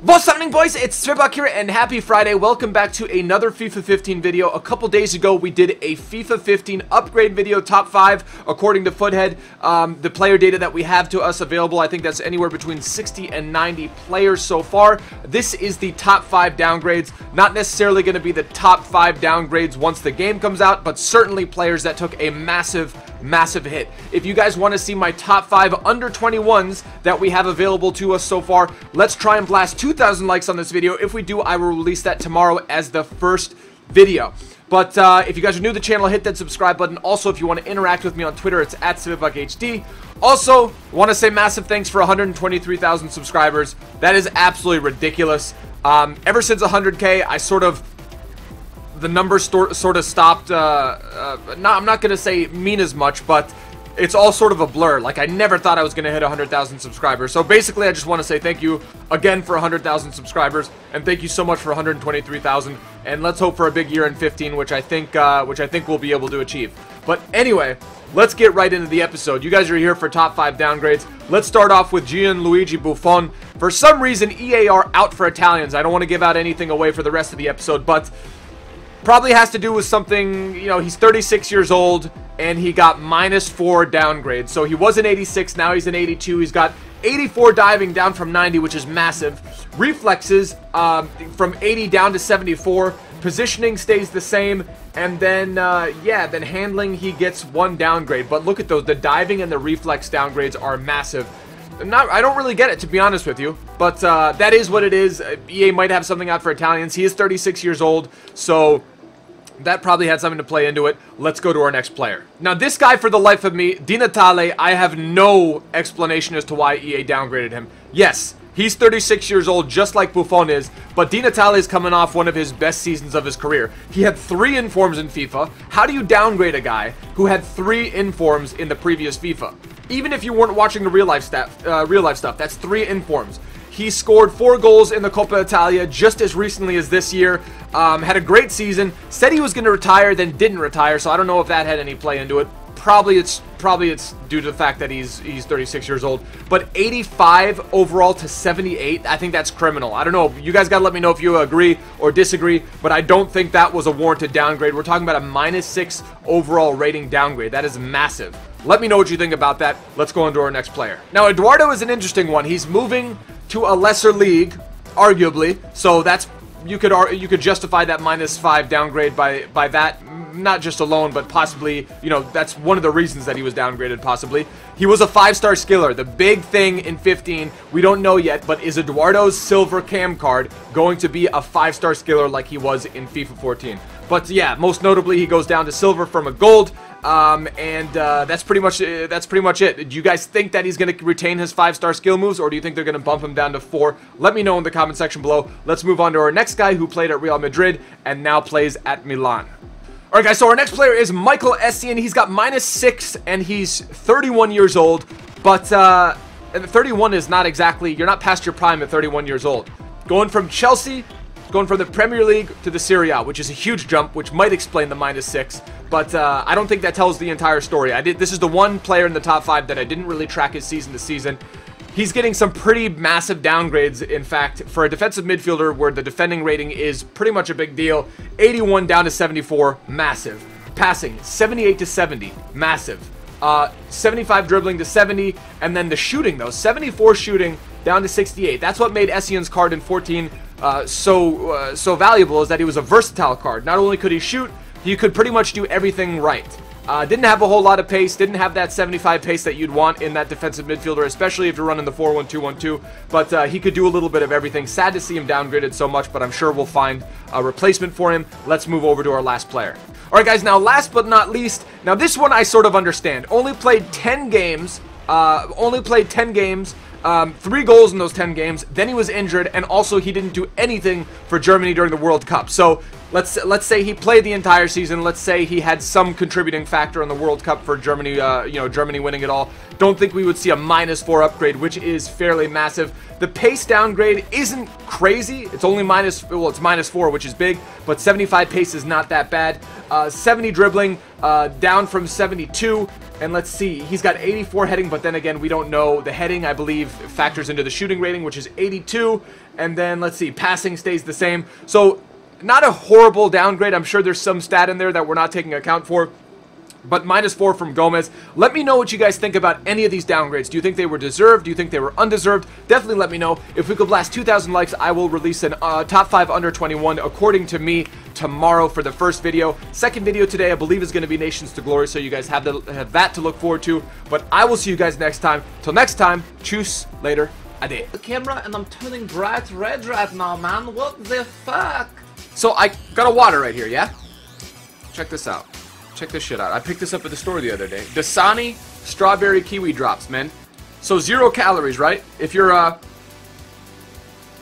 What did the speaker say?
What's happening, boys? It's ZwebackHD here, and happy Friday. Welcome back to another FIFA 15 video. A couple days ago, we did a FIFA 15 upgrade video, top 5, according to Foothead. The player data that we have to us available, I think that's anywhere between 60 and 90 players so far. This is the top 5 downgrades. Not necessarily going to be the top 5 downgrades once the game comes out, but certainly players that took a massive hit. If you guys want to see my top 5 under 21s that we have available to us so far, let's try and blast 2,000 likes on this video. If we do, I will release that tomorrow as the first video. But if you guys are new to the channel, hit that subscribe button. Also, if you want to interact with me on Twitter, it's at ZwebackHD. Also, want to say massive thanks for 123,000 subscribers. That is absolutely ridiculous. Ever since 100K, the numbers sort of stopped. I'm not going to say mean as much, but it's all sort of a blur. Like, I never thought I was going to hit 100,000 subscribers. So basically, I just want to say thank you again for 100,000 subscribers, and thank you so much for 123,000. And let's hope for a big year in 15, which I think we'll be able to achieve. But anyway, let's get right into the episode. You guys are here for top 5 downgrades. Let's start off with Gianluigi Buffon. For some reason, EA are out for Italians. I don't want to give out anything away for the rest of the episode, but probably has to do with something, you know, he's 36 years old, and he got -4 downgrades. So he was an 86, now he's an 82. He's got 84 diving down from 90, which is massive. Reflexes from 80 down to 74. Positioning stays the same. And then, then handling, he gets 1 downgrade. But look at those. The diving and the reflex downgrades are massive. I don't really get it, to be honest with you, but that is what it is. EA might have something out for Italians. He is 36 years old, so that probably had something to play into it. Let's go to our next player. Now, this guy, for the life of me, Natale, I have no explanation as to why EA downgraded him. Yes, he's 36 years old, just like Buffon is, but Natale is coming off one of his best seasons of his career. He had 3 informs in FIFA. How do you downgrade a guy who had 3 informs in the previous FIFA? Even if you weren't watching the real life stuff, that's 3 informs. He scored 4 goals in the Coppa Italia just as recently as this year. Had a great season. Said he was going to retire, then didn't retire. So I don't know if that had any play into it. Probably it's due to the fact that he's 36 years old. But 85 overall to 78, I think that's criminal. I don't know. You guys got to let me know if you agree or disagree. But I don't think that was a warranted downgrade. We're talking about a -6 overall rating downgrade. That is massive. Let me know what you think about that. Let's go on to our next player. Now, Eduardo is an interesting one. He's moving to a lesser league, arguably. So that's you could justify that -5 downgrade by that. Not just alone, but possibly, you know, that's one of the reasons that he was downgraded, possibly. He was a 5-star skiller. The big thing in 15, we don't know yet, but is Eduardo's silver cam card going to be a 5-star skiller like he was in FIFA 14? But yeah, most notably, he goes down to silver from a gold. That's pretty much it. Do you guys think that he's going to retain his 5-star skill moves, or do you think they're going to bump him down to 4? Let me know in the comment section below. Let's move on to our next guy who played at Real Madrid and now plays at Milan. Alright guys, so our next player is Michael Essien. He's got -6 and he's 31 years old, but 31 is not exactly, you're not past your prime at 31 years old. Going from Chelsea, going from the Premier League to the Serie A, which is a huge jump, which might explain the -6, but I don't think that tells the entire story. This is the one player in the top 5 that I didn't really track his season to season. He's getting some pretty massive downgrades, in fact, for a defensive midfielder where the defending rating is pretty much a big deal. 81 down to 74, massive. Passing, 78 to 70, massive. 75 dribbling to 70, and then the shooting, though, 74 shooting down to 68. That's what made Essien's card in 14 so valuable, is that he was a versatile card. Not only could he shoot, he could pretty much do everything right. Didn't have a whole lot of pace, didn't have that 75 pace that you'd want in that defensive midfielder, especially if you're running the 4-1-2-1-2, but he could do a little bit of everything. Sad to see him downgraded so much, but I'm sure we'll find a replacement for him. Let's move over to our last player. Alright guys, now last but not least, now this one I sort of understand. Only played 10 games, 3 goals in those 10 games, then he was injured, and also he didn't do anything for Germany during the World Cup. So let's say he played the entire season. Let's say he had some contributing factor in the World Cup for Germany, Germany winning it all. Don't think we would see a -4 upgrade, which is fairly massive. The pace downgrade isn't crazy. It's only well, it's -4, which is big, but 75 pace is not that bad. 70 dribbling, down from 72. And let's see, he's got 84 heading, but then again, we don't know the heading. I believe factors into the shooting rating, which is 82. And then let's see, passing stays the same. So not a horrible downgrade. I'm sure there's some stat in there that we're not taking account for. But -4 from Gomez. Let me know what you guys think about any of these downgrades. Do you think they were deserved? Do you think they were undeserved? Definitely let me know. If we could blast 2,000 likes, I will release an top 5 under 21, according to me, tomorrow for the first video. Second video today, I believe, is going to be Nations to Glory, so you guys have that to look forward to. But I will see you guys next time. Till next time, tschüss, later, ade. The camera, and I'm turning bright red right now, man. What the fuck? So I got a water right here, yeah? Check this out. Check this shit out. I picked this up at the store the other day. Dasani strawberry kiwi drops, man. So 0 calories, right? If you're